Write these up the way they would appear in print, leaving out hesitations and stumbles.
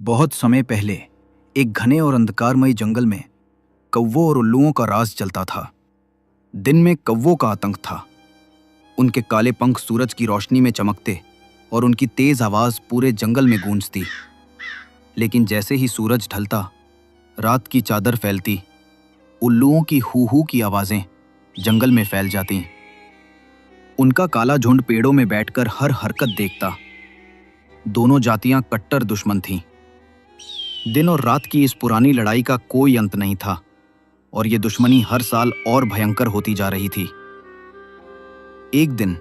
बहुत समय पहले एक घने और अंधकारमय जंगल में कौवों और उल्लुओं का राज चलता था। दिन में कौवों का आतंक था। उनके काले पंख सूरज की रोशनी में चमकते और उनकी तेज आवाज पूरे जंगल में गूंजती। लेकिन जैसे ही सूरज ढलता, रात की चादर फैलती, उल्लुओं की हू हू की आवाजें जंगल में फैल जाती। उनका काला झुंड पेड़ों में बैठकर हर हरकत देखता। दोनों जातियां कट्टर दुश्मन थीं। दिन और रात की इस पुरानी लड़ाई का कोई अंत नहीं था और ये दुश्मनी हर साल और भयंकर होती जा रही थी। एक दिन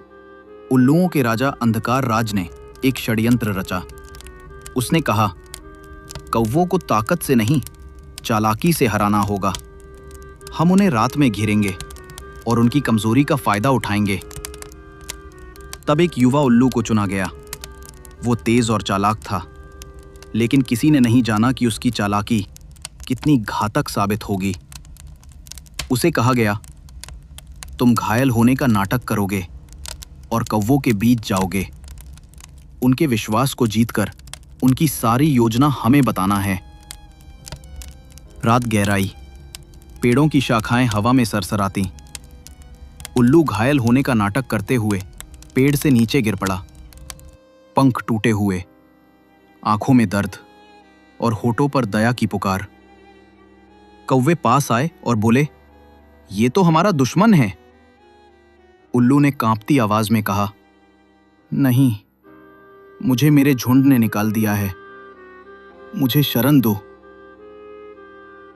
उल्लुओं के राजा अंधकार राज ने एक षड्यंत्र रचा। उसने कहा, कौवों को ताकत से नहीं, चालाकी से हराना होगा। हम उन्हें रात में घेरेंगे और उनकी कमजोरी का फायदा उठाएंगे। तब एक युवा उल्लू को चुना गया। वो तेज और चालाक था, लेकिन किसी ने नहीं जाना कि उसकी चालाकी कितनी घातक साबित होगी। उसे कहा गया, तुम घायल होने का नाटक करोगे और कौवों के बीच जाओगे। उनके विश्वास को जीतकर उनकी सारी योजना हमें बताना है। रात गहराई, पेड़ों की शाखाएं हवा में सरसराती। उल्लू घायल होने का नाटक करते हुए पेड़ से नीचे गिर पड़ा। पंख टूटे हुए, आंखों में दर्द और होठों पर दया की पुकार। कौवे पास आए और बोले, ये तो हमारा दुश्मन है। उल्लू ने कांपती आवाज में कहा, नहीं, मुझे मेरे झुंड ने निकाल दिया है, मुझे शरण दो।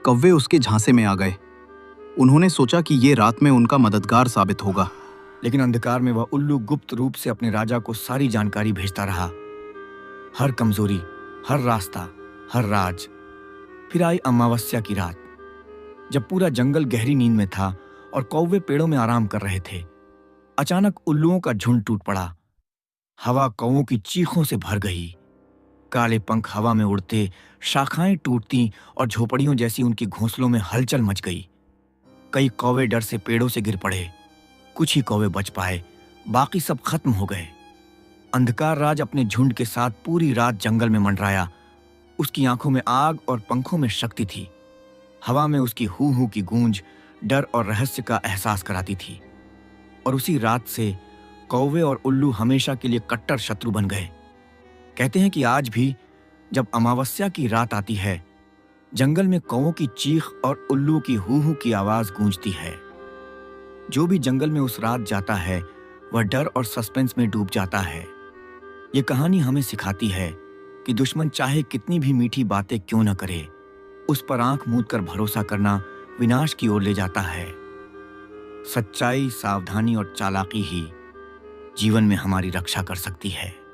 कौवे उसके झांसे में आ गए। उन्होंने सोचा कि ये रात में उनका मददगार साबित होगा। लेकिन अंधकार में वह उल्लू गुप्त रूप से अपने राजा को सारी जानकारी भेजता रहा। हर कमजोरी, हर रास्ता, हर राज। फिर आई अमावस्या की रात, जब पूरा जंगल गहरी नींद में था और कौवे पेड़ों में आराम कर रहे थे। अचानक उल्लुओं का झुंड टूट पड़ा। हवा कौवों की चीखों से भर गई। काले पंख हवा में उड़ते, शाखाएं टूटती और झोपड़ियों जैसी उनके घोंसलों में हलचल मच गई। कई कौवे डर से पेड़ों से गिर पड़े। कुछ ही कौवे बच पाए, बाकी सब खत्म हो गए। अंधकार राज अपने झुंड के साथ पूरी रात जंगल में मंडराया। उसकी आंखों में आग और पंखों में शक्ति थी। हवा में उसकी हू हू की गूंज डर और रहस्य का एहसास कराती थी। और उसी रात से कौवे और उल्लू हमेशा के लिए कट्टर शत्रु बन गए। कहते हैं कि आज भी जब अमावस्या की रात आती है, जंगल में कौवों की चीख और उल्लू की हू हू की आवाज गूंजती है। जो भी जंगल में उस रात जाता है, वह डर और सस्पेंस में डूब जाता है। ये कहानी हमें सिखाती है कि दुश्मन चाहे कितनी भी मीठी बातें क्यों न करे, उस पर आंख मूंद कर भरोसा करना विनाश की ओर ले जाता है। सच्चाई, सावधानी और चालाकी ही जीवन में हमारी रक्षा कर सकती है।